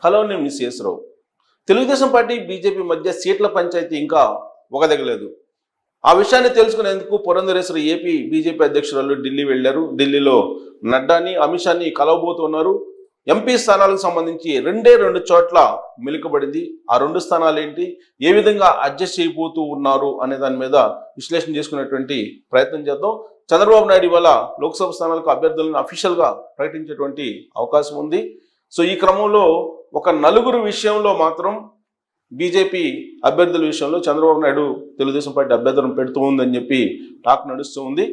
Hello, నేను miss రావు. Telugu Desam party BJP మధ్య సీట్ల పంచాయతీ ఇంకా ఒగదగలేదు. ఆ విషయాన్ని తెలుసుకునేందుకు పురంధరేశ్వరి ఏపీ బీజేపీ అధ్యక్షురాలు ఢిల్లీ వెళ్లారు. ఢిల్లీలో నడ్డాని, అమిత్ షాని కలవబోతున్నారు. ఎంపీ స్థానాలకు సంబంధించి రెండు చోట్ల మెలుకబడింది. ఆ 2 స్థానాలు ఏంటి, ఏ విధంగా అడ్జస్ట్ చేయబోతూ ఉన్నారు అనే దాని మీద విశ్లేషణ చేసుకునేటువంటి ప్రయత్నం చేద్దాం. చంద్రబాబు నాయుడు ఇవాళ లోక్సభ స్థానాలకు అభ్యర్థులను అఫీషియల్గా ప్రకటించేటువంటి అవకాశం ఉంది. సో ఈ క్రమంలో ఒక 4 విషయంలో మాత్రం బీజేపీ అభ్యర్థుల విషయంలో చంద్రబాబు నాయుడు తెలుగుదేశం పార్టీ అభ్యర్థులను పెడుతూ ఉందని చెప్పి టాక్ నడుస్తూ ఉంది.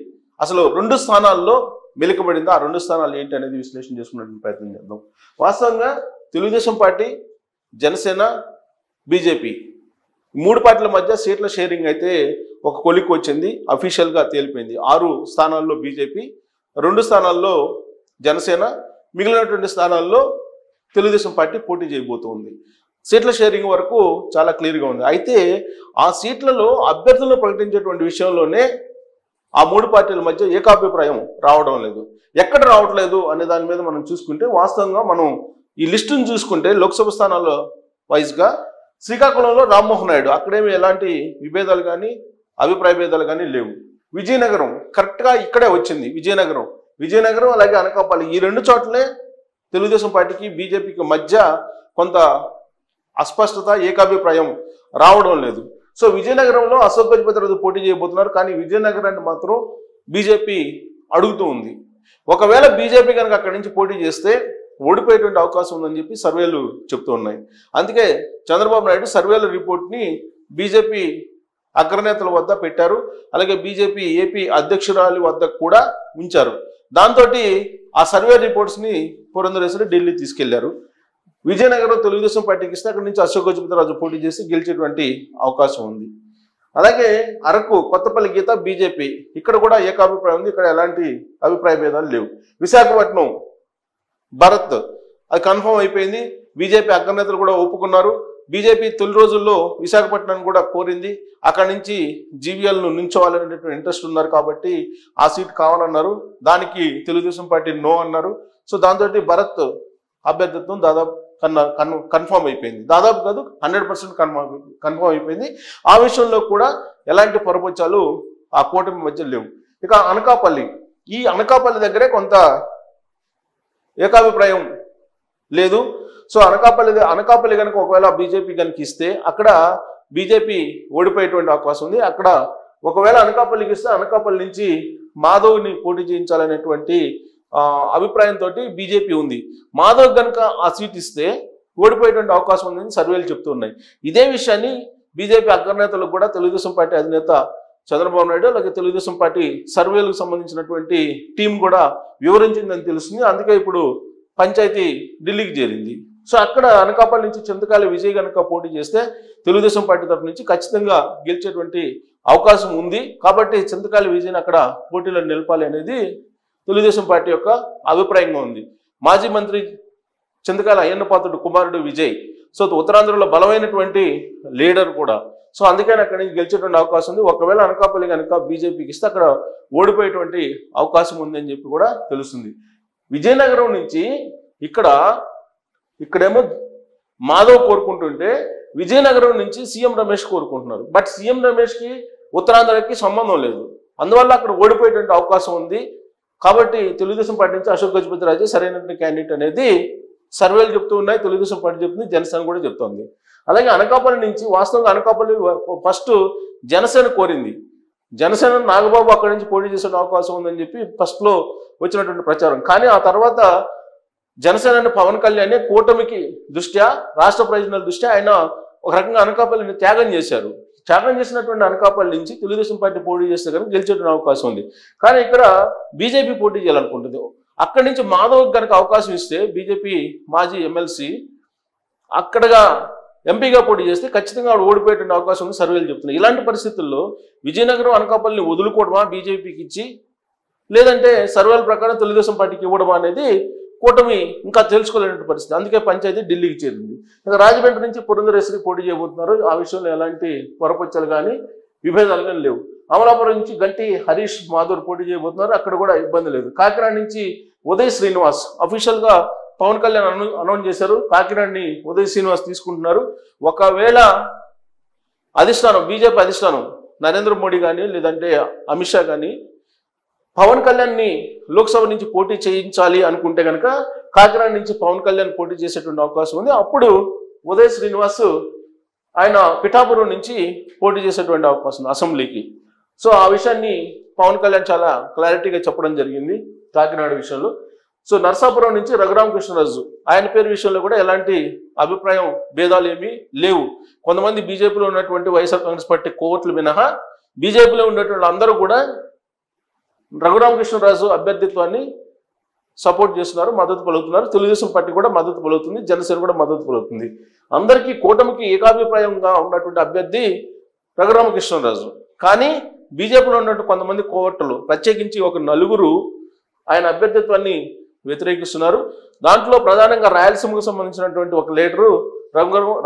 అసలు 2 స్థానాల్లో మెలుకబడింది. ఆ 2 స్థానాలు ఏంటి అనేది విశ్లేషణ చేసుకునే ప్రయత్నం చేద్దాం. వాస్తవంగా తెలుగుదేశం పార్టీ, జనసేన, బీజేపీ 3 పార్టీల మధ్య సీట్ల షేరింగ్ అయితే ఒక కొలిక్కి వచ్చింది. అఫీషియల్గా తేలిపోయింది. 6 స్థానాల్లో బీజేపీ, 2 స్థానాల్లో జనసేన, మిగిలినటువంటి స్థానాల్లో తెలుగుదేశం పార్టీ పోటీ చేయబోతుంది. సీట్ల షేరింగ్ వరకు చాలా క్లియర్గా ఉంది. అయితే ఆ సీట్లలో అభ్యర్థులను ప్రకటించేటువంటి విషయంలోనే ఆ 3 పార్టీల మధ్య ఏకాభిప్రాయం రావడం లేదు. ఎక్కడ రావట్లేదు అనే దాని మీద మనం చూసుకుంటే, వాస్తవంగా మనం ఈ లిస్టును చూసుకుంటే లోక్సభ స్థానాల వైజ్గా శ్రీకాకుళంలో రామ్మోహన్ నాయుడు, అక్కడేమి ఎలాంటి విభేదాలు కానీ అభిప్రాయ భేదాలు కానీ లేవు. విజయనగరం కరెక్ట్గా ఇక్కడే వచ్చింది. విజయనగరం అలాగే అనకాపల్లి, ఈ 2 చోట్లే తెలుగుదేశం పార్టీకి బీజేపీకి మధ్య కొంత అస్పష్టత, ఏకాభిప్రాయం రావడం లేదు. సో విజయనగరంలో అశోక్ గజపతిరాజు పోటీ చేయబోతున్నారు. కానీ విజయనగరాన్ని మాత్రం బీజేపీ అడుగుతూ ఉంది. ఒకవేళ బీజేపీ కనుక అక్కడి నుంచి పోటీ చేస్తే ఓడిపోయేటువంటి అవకాశం ఉందని చెప్పి సర్వేలు చెప్తూ ఉన్నాయి. అందుకే చంద్రబాబు నాయుడు సర్వేల రిపోర్ట్ని బీజేపీ అగ్రనేతల వద్ద పెట్టారు. అలాగే బీజేపీ ఏపీ అధ్యక్షురాలి వద్ద కూడా ఉంచారు. దాంతో ఆ సర్వే రిపోర్ట్స్ని పురంధరేశ్వరి ఢిల్లీ తీసుకెళ్లారు. విజయనగరం తెలుగుదేశం పార్టీకి ఇస్తే అక్కడి నుంచి అశోక్ గజపతిరాజు పోటీ చేసి గెలిచేటువంటి అవకాశం ఉంది. అలాగే అరకు, కొత్తపల్లి గీత బీజేపీ, ఇక్కడ కూడా ఏకాభిప్రాయం ఉంది. ఇక్కడ ఎలాంటి అభిప్రాయ భేదాలు లేవు. విశాఖపట్నం భరత్, అది కన్ఫర్మ్ అయిపోయింది. బీజేపీ అగ్రనేతలు కూడా ఒప్పుకున్నారు. బీజేపీ తొలి రోజుల్లో విశాఖపట్నాన్ని కూడా కోరింది. అక్కడి నుంచి జీవీఎల్ను నించోవాలనేటువంటి ఇంట్రెస్ట్ ఉన్నారు కాబట్టి ఆ సీట్ కావాలన్నారు. దానికి తెలుగుదేశం పార్టీ నో అన్నారు. సో దాంతో భరత్ అభ్యర్థిత్వం దాదాపు కన్ఫర్మ్ అయిపోయింది. దాదాపు కాదు, 100% కన్ఫర్మ్ అయిపోయింది. ఆ విషయంలో కూడా ఎలాంటి పొరపచ్చాలు ఆ కూటమి మధ్య లేవు. ఇక అనకాపల్లి, ఈ అనకాపల్లి దగ్గరే కొంత ఏకాభిప్రాయం లేదు. సో అనకాపల్లి కనుక ఒకవేళ బీజేపీ కనుక ఇస్తే అక్కడ బీజేపీ ఓడిపోయేటువంటి అవకాశం ఉంది. అక్కడ ఒకవేళ అనకాపల్లికి ఇస్తే అనకాపల్లి నుంచి మాధవ్ని పోటీ చేయించాలనేటువంటి అభిప్రాయంతో బీజేపీ ఉంది. మాధవ్ కనుక ఆ సీట్ ఇస్తే ఓడిపోయేటువంటి అవకాశం ఉందని సర్వేలు చెప్తూ ఉన్నాయి. ఇదే విషయాన్ని బీజేపీ అగ్రనేతలకు కూడా తెలుగుదేశం పార్టీ అధినేత చంద్రబాబు నాయుడు అలాగే తెలుగుదేశం పార్టీ సర్వేలకు సంబంధించినటువంటి టీం కూడా వివరించిందని తెలుస్తుంది. అందుకే ఇప్పుడు పంచాయతీ ఢిల్లీకి చేరింది. సో అక్కడ అనకాపల్లి నుంచి చింతకాయల విజయ్ కనుక పోటీ చేస్తే తెలుగుదేశం పార్టీ తరఫు నుంచి ఖచ్చితంగా గెలిచేటువంటి అవకాశం ఉంది. కాబట్టి చింతకాయల విజయ్ని అక్కడ పోటీలో నిలపాలి అనేది తెలుగుదేశం పార్టీ యొక్క అభిప్రాయంగా ఉంది. మాజీ మంత్రి చింతకాయల అయ్యన్న పాత్రుడు కుమారుడు విజయ్, సో ఉత్తరాంధ్రలో బలమైనటువంటి లీడర్ కూడా. సో అందుకని అక్కడి నుంచి గెలిచేటువంటి అవకాశం ఉంది. ఒకవేళ అనకాపల్లి కనుక బీజేపీకి ఇస్తే అక్కడ ఓడిపోయేటువంటి అవకాశం ఉంది అని చెప్పి కూడా తెలుస్తుంది. విజయనగరం నుంచి ఇక్కడేమో మాధవ్ కోరుకుంటుంటే విజయనగరం నుంచి సీఎం రమేష్ కోరుకుంటున్నారు. బట్ సీఎం రమేష్కి ఉత్తరాంధ్రకి సంబంధం లేదు. అందువల్ల అక్కడ ఓడిపోయేటువంటి అవకాశం ఉంది. కాబట్టి తెలుగుదేశం పార్టీ నుంచి అశోక్ గజపతిరాజు సరైనటువంటి క్యాండిడేట్ అనేది సర్వేలు చెప్తూ ఉన్నాయి. తెలుగుదేశం పార్టీ చెప్తుంది, జనసేన కూడా చెప్తోంది. అలాగే అనకాపల్లి నుంచి వాస్తవంగా అనకాపల్లి ఫస్ట్ జనసేన కోరింది. జనసేన నాగబాబు అక్కడి నుంచి పోటీ చేసే అవకాశం ఉందని చెప్పి ఫస్ట్లో వచ్చినటువంటి ప్రచారం. కానీ ఆ తర్వాత జనసేన పవన్ కళ్యాణ్ కూటమికి దృష్ట్యా, రాష్ట్ర ప్రయోజనాల దృష్ట్యా ఆయన ఒక రకంగా అనకాపల్లిని త్యాగం చేశారు. త్యాగం చేసినటువంటి అనకాపల్లి నుంచి తెలుగుదేశం పార్టీ పోటీ చేస్తే కనుక గెలిచేటువంటి అవకాశం ఉంది. కానీ ఇక్కడ బీజేపీ పోటీ చేయాలనుకుంటుంది. అక్కడి నుంచి మాధవ్ కనుక అవకాశం ఇస్తే బీజేపీ మాజీ ఎమ్మెల్సీ అక్కడగా ఎంపీగా పోటీ చేస్తే ఖచ్చితంగా ఓడిపోయేటువంటి అవకాశం ఉంది సర్వేలు చెప్తున్నాయి. ఇలాంటి పరిస్థితుల్లో విజయనగరం, అనకాపల్లిని వదులుకోవడమా బీజేపీకి ఇచ్చి, లేదంటే సర్వేల ప్రకారం తెలుగుదేశం పార్టీకి ఇవ్వడమా అనేది కూటమి ఇంకా తెలుసుకోలేని పరిస్థితి. అందుకే పంచాయతీ ఢిల్లీకి చేరింది. ఇంకా రాజమండ్రి నుంచి పురంధరేశ్వరి పోటీ చేయబోతున్నారు. ఆ విషయంలో ఎలాంటి పొరపచ్చాలు కానీ విభేదాలు కానీ లేవు. అమలాపురం నుంచి గంటి హరీష్ మాధుర్ పోటీ చేయబోతున్నారు. అక్కడ కూడా ఇబ్బంది లేదు. కాకినాడ నుంచి ఉదయ్ శ్రీనివాస్ అఫీషియల్గా పవన్ కళ్యాణ్ అనౌన్స్ చేశారు, కాకినాడని ఉదయ్ శ్రీనివాస్ తీసుకుంటున్నారు. ఒకవేళ అధిష్టానం, బీజేపీ అధిష్టానం నరేంద్ర మోడీ కానీ లేదంటే అమిత్ షా కానీ పవన్ కళ్యాణ్ని లోక్సభ నుంచి పోటీ చేయించాలి అనుకుంటే కనుక కాకినాడ నుంచి పవన్ కళ్యాణ్ పోటీ చేసేటువంటి అవకాశం ఉంది. అప్పుడు ఉదయ్ శ్రీనివాస్ ఆయన పిఠాపురం నుంచి పోటీ చేసేటువంటి అవకాశం ఉంది అసెంబ్లీకి. సో ఆ విషయాన్ని పవన్ కళ్యాణ్ చాలా క్లారిటీగా చెప్పడం జరిగింది కాకినాడ విషయంలో. సో నర్సాపురం నుంచి రఘురామకృష్ణరాజు ఆయన పేరు విషయంలో కూడా ఎలాంటి అభిప్రాయం భేదాలు ఏమీ లేవు. కొంతమంది బీజేపీలో ఉన్నటువంటి వైఎస్ఆర్ కాంగ్రెస్ పార్టీ కోవట్లు మినహా బీజేపీలో ఉన్నటువంటి అందరూ కూడా రఘురామకృష్ణరాజు అభ్యర్థిత్వాన్ని సపోర్ట్ చేస్తున్నారు, మద్దతు పలుకుతున్నారు. తెలుగుదేశం పార్టీ కూడా మద్దతు పలుకుతుంది, జనసేన కూడా మద్దతు పలుకుతుంది. అందరికీ కూటమికి ఏకాభిప్రాయంగా ఉన్నటువంటి అభ్యర్థి రఘురామకృష్ణరాజు. కానీ బీజేపీలో ఉన్నటువంటి కొంతమంది కోవట్లు, ప్రత్యేకించి ఒక నలుగురు ఆయన అభ్యర్థిత్వాన్ని వ్యతిరేకిస్తున్నారు. దాంట్లో ప్రధానంగా రాయలసీమకు సంబంధించినటువంటి ఒక లీడరు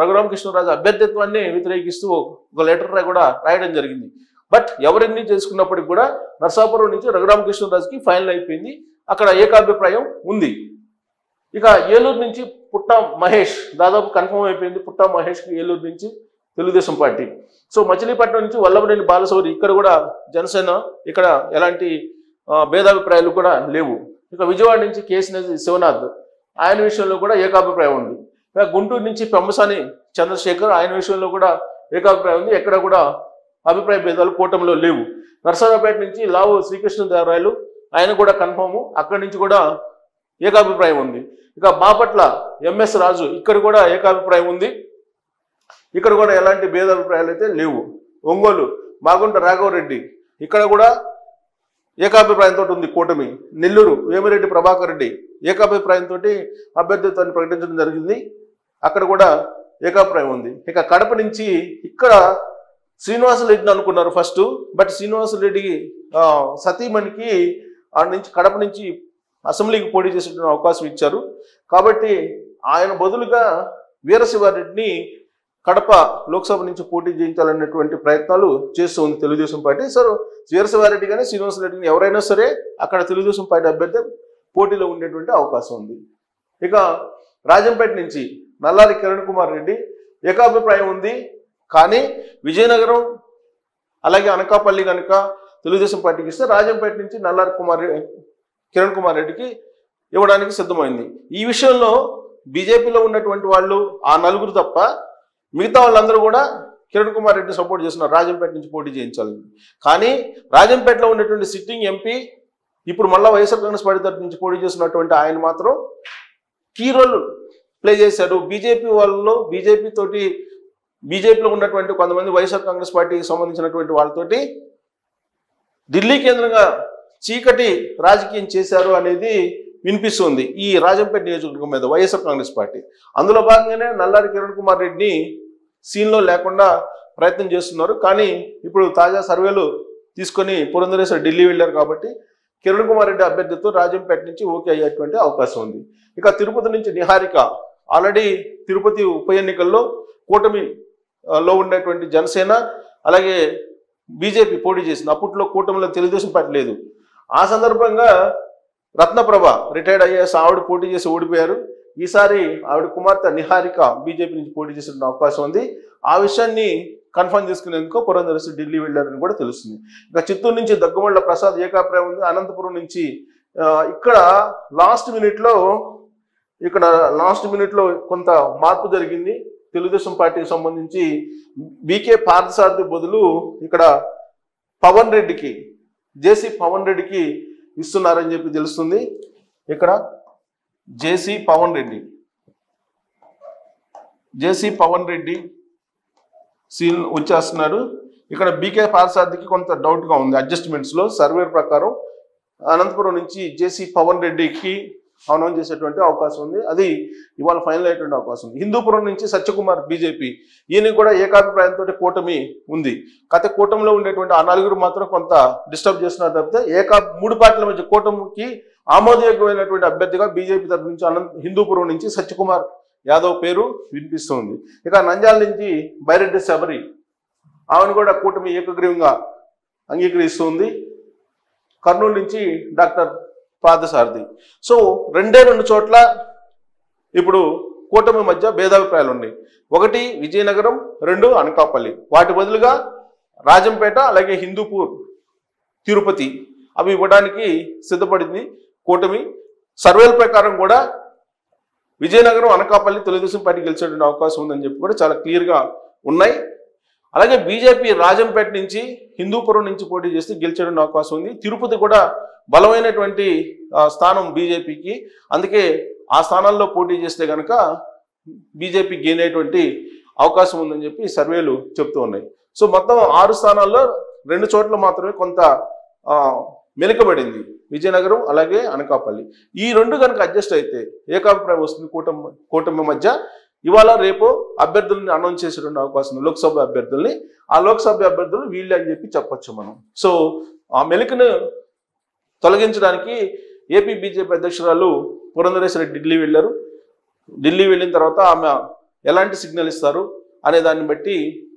రఘురామకృష్ణరాజు అభ్యర్థిత్వాన్ని వ్యతిరేకిస్తూ ఒక లెటర్ కూడా రాయడం జరిగింది. బట్ ఎవరిని చేసుకున్నప్పటికీ కూడా నర్సాపురం నుంచి రఘురామకృష్ణరాజుకి ఫైనల్ అయిపోయింది, అక్కడ ఏకాభిప్రాయం ఉంది. ఇక ఏలూరు నుంచి పుట్టా మహేష్ దాదాపు కన్ఫర్మ్ అయిపోయింది. పుట్టా మహేష్కి ఏలూరు నుంచి తెలుగుదేశం పార్టీ. సో మచిలీపట్నం నుంచి వల్లభనేని బాలశౌరి, ఇక్కడ కూడా జనసేన, ఇక్కడ ఎలాంటి భేదాభిప్రాయాలు కూడా లేవు. ఇక విజయవాడ నుంచి కేసినేని శివనాథ్ ఆయన విషయంలో కూడా ఏకాభిప్రాయం ఉంది. ఇక గుంటూరు నుంచి పెమ్మసాని చంద్రశేఖర్ ఆయన విషయంలో కూడా ఏకాభిప్రాయం ఉంది. ఎక్కడ కూడా అభిప్రాయ భేదాలు కూటమిలో లేవు. నర్సరావుపేట నుంచి లావు శ్రీకృష్ణదేవరాయలు ఆయన కూడా కన్ఫర్ము, అక్కడి నుంచి కూడా ఏకాభిప్రాయం ఉంది. ఇక బాపట్ల ఎంఎస్ రాజు ఇక్కడ కూడా ఏకాభిప్రాయం ఉంది, ఇక్కడ కూడా ఎలాంటి భేదాభిప్రాయాలు అయితే లేవు. ఒంగోలు మాగుంట రాఘవరెడ్డి ఇక్కడ కూడా ఏకాభిప్రాయంతో ఉంది కూటమి. నెల్లూరు వేమిరెడ్డి ప్రభాకర్ రెడ్డి ఏకాభిప్రాయంతో అభ్యర్థిత్వాన్ని ప్రకటించడం జరిగింది, అక్కడ కూడా ఏకాభిప్రాయం ఉంది. ఇక కడప నుంచి ఇక్కడ శ్రీనివాసరెడ్డిని అనుకున్నారు ఫస్ట్, బట్ శ్రీనివాసరెడ్డి సతీమణికి ఆ నుంచి కడప నుంచి అసెంబ్లీకి పోటీ చేసే అవకాశం ఇచ్చారు. కాబట్టి ఆయన బదులుగా వీరశివారెడ్డిని కడప లోక్సభ నుంచి పోటీ చేయించాలనేటువంటి ప్రయత్నాలు చేస్తూ ఉంది తెలుగుదేశం పార్టీ. సో వీరశివారెడ్డి కానీ శ్రీనివాసరెడ్డిని ఎవరైనా సరే అక్కడ తెలుగుదేశం పార్టీ అభ్యర్థి పోటీలో ఉండేటువంటి అవకాశం ఉంది. ఇక రాజంపేట నుంచి నల్లారి కిరణ్ కుమార్ రెడ్డి ఏకాభిప్రాయం ఉంది, కానీ విజయనగరం అలాగే అనకాపల్లి కనుక తెలుగుదేశం పార్టీకి ఇస్తే రాజంపేట నుంచి నల్లారి కిరణ్ కుమార్ రెడ్డికి ఇవ్వడానికి సిద్ధమైంది. ఈ విషయంలో బీజేపీలో ఉన్నటువంటి వాళ్ళు ఆ నలుగురు తప్ప మిగతా వాళ్ళందరూ కూడా కిరణ్ కుమార్ రెడ్డి సపోర్ట్ చేస్తున్నారు రాజంపేట నుంచి పోటీ చేయించాలని. కానీ రాజంపేటలో ఉన్నటువంటి సిట్టింగ్ ఎంపీ ఇప్పుడు మళ్ళీ వైఎస్ఆర్ కాంగ్రెస్ పార్టీ తరఫు నుంచి పోటీ చేస్తున్నటువంటి ఆయన మాత్రం కీ రోల్ ప్లే చేశారు. బీజేపీ వాళ్ళలో బీజేపీలో ఉన్నటువంటి కొంతమంది వైఎస్ఆర్ కాంగ్రెస్ పార్టీకి సంబంధించినటువంటి వాళ్ళతోటి ఢిల్లీ కేంద్రంగా చీకటి రాజకీయం చేశారు అనేది వినిపిస్తుంది ఈ రాజంపేట నియోజకవర్గం మీద వైఎస్ఆర్ కాంగ్రెస్ పార్టీ. అందులో భాగంగానే నల్లారి కిరణ్ కుమార్ రెడ్డిని సీన్లో లేకుండా ప్రయత్నం చేస్తున్నారు. కానీ ఇప్పుడు తాజా సర్వేలు తీసుకొని పురంధరేశ్వరి ఢిల్లీ వెళ్ళారు కాబట్టి కిరణ్ కుమార్ రెడ్డి అభ్యర్థితో రాజంపేట నుంచి ఓకే అయ్యేటువంటి అవకాశం ఉంది. ఇక తిరుపతి నుంచి నిహారిక ఆల్రెడీ తిరుపతి ఉప ఎన్నికల్లో కూటమిలో ఉండేటువంటి జనసేన అలాగే బీజేపీ పోటీ చేసింది. అప్పట్లో కూటమిలో తెలుగుదేశం పార్టీ లేదు. ఆ సందర్భంగా రత్నప్రభ రిటైర్డ్ ఐఏఎస్ ఆవిడ పోటీ చేసి ఓడిపోయారు. ఈసారి ఆవిడ కుమార్తె నిహారిక బీజేపీ నుంచి పోటీ చేసే అవకాశం ఉంది. ఆ విషయాన్ని కన్ఫర్మ్ చేసుకునేందుకు పురంధరేశ్వరి ఢిల్లీ వెళ్ళారని కూడా తెలుస్తుంది. ఇక చిత్తూరు నుంచి దగ్గుమళ్ళ ప్రసాద్ ఏకాభిప్రాయం ఉంది. అనంతపురం నుంచి ఇక్కడ లాస్ట్ మినిట్లో కొంత మార్పు జరిగింది. తెలుగుదేశం పార్టీకి సంబంధించి బీకే పార్థసారథి బదులు ఇక్కడ జేసీ పవన్ రెడ్డికి ఇస్తున్నారని చెప్పి తెలుస్తుంది. ఇక్కడ జేసీ పవన్ రెడ్డి సీన్ వచ్చేస్తున్నారు. ఇక్కడ బీకే పార్థసారథికి కొంత డౌట్గా ఉంది అడ్జస్ట్మెంట్స్లో. సర్వే ప్రకారం అనంతపురం నుంచి జేసీ పవన్ రెడ్డికి అనౌన్స్ చేసేటువంటి అవకాశం ఉంది. అది ఇవాళ ఫైనల్ అయ్యేటువంటి అవకాశం ఉంది. హిందూపురం నుంచి సత్యకుమార్ బీజేపీ, ఈయన కూడా ఏకాభిప్రాయంతో కూటమి ఉంది. గత కూటమిలో ఉండేటువంటి ఆ నలుగురు మాత్రం కొంత డిస్టర్బ్ చేస్తున్నారు తప్పితే మూడు పార్టీల మధ్య కూటమికి ఆమోదయోగ్యమైనటువంటి అభ్యర్థిగా బీజేపీ తరఫు నుంచి హిందూపురం నుంచి సత్యకుమార్ యాదవ్ పేరు వినిపిస్తుంది. ఇక నంద్యాల నుంచి బైరెడ్డి శబరి ఆమెను కూడా కూటమి ఏకగ్రీవంగా అంగీకరిస్తుంది. కర్నూలు నుంచి డాక్టర్ పార్థసారథి. సో 2 చోట్ల ఇప్పుడు కూటమి మధ్య భేదాభిప్రాయాలు ఉన్నాయి. ఒకటి విజయనగరం, రెండు అనకాపల్లి. వాటి బదులుగా రాజంపేట అలాగే హిందూపూర్, తిరుపతి అవి ఇవ్వడానికి సిద్ధపడింది కూటమి. సర్వేల ప్రకారం కూడా విజయనగరం, అనకాపల్లి తెలుగుదేశం పార్టీ గెలిచేటువంటి అవకాశం ఉందని చెప్పి కూడా చాలా క్లియర్గా ఉన్నాయి. అలాగే బీజేపీ రాజంపేట నుంచి, హిందూపురం నుంచి పోటీ చేస్తే గెలిచేటువంటి అవకాశం ఉంది. తిరుపతి కూడా బలమైనటువంటి స్థానం బీజేపీకి, అందుకే ఆ స్థానాల్లో పోటీ చేస్తే కనుక బీజేపీ గెయిన్ అయ్యేటువంటి అవకాశం ఉందని చెప్పి సర్వేలు చెప్తూ ఉన్నాయి. సో మొత్తం 6 స్థానాల్లో 2 చోట్ల మాత్రమే కొంత మెలికబడింది, విజయనగరం అలాగే అనకాపల్లి. ఈ 2 కనుక అడ్జస్ట్ అయితే ఏకాభిప్రాయం వస్తుంది కూటమి మధ్య. ఇవాళ రేపు అభ్యర్థుల్ని అనౌన్స్ చేసేటువంటి అవకాశం ఉంది, లోక్సభ అభ్యర్థుల్ని. ఆ లోక్సభ అభ్యర్థులు వీళ్ళే అని చెప్పి చెప్పొచ్చు మనం. సో ఆ మెలికను తొలగించడానికి ఏపీ బీజేపీ అధ్యక్షురాలు పురంధరేశ్వరి ఢిల్లీ వెళ్ళారు. ఢిల్లీ వెళ్ళిన తర్వాత ఆమె ఎలాంటి సిగ్నల్ ఇస్తారు అనే దాన్ని బట్టి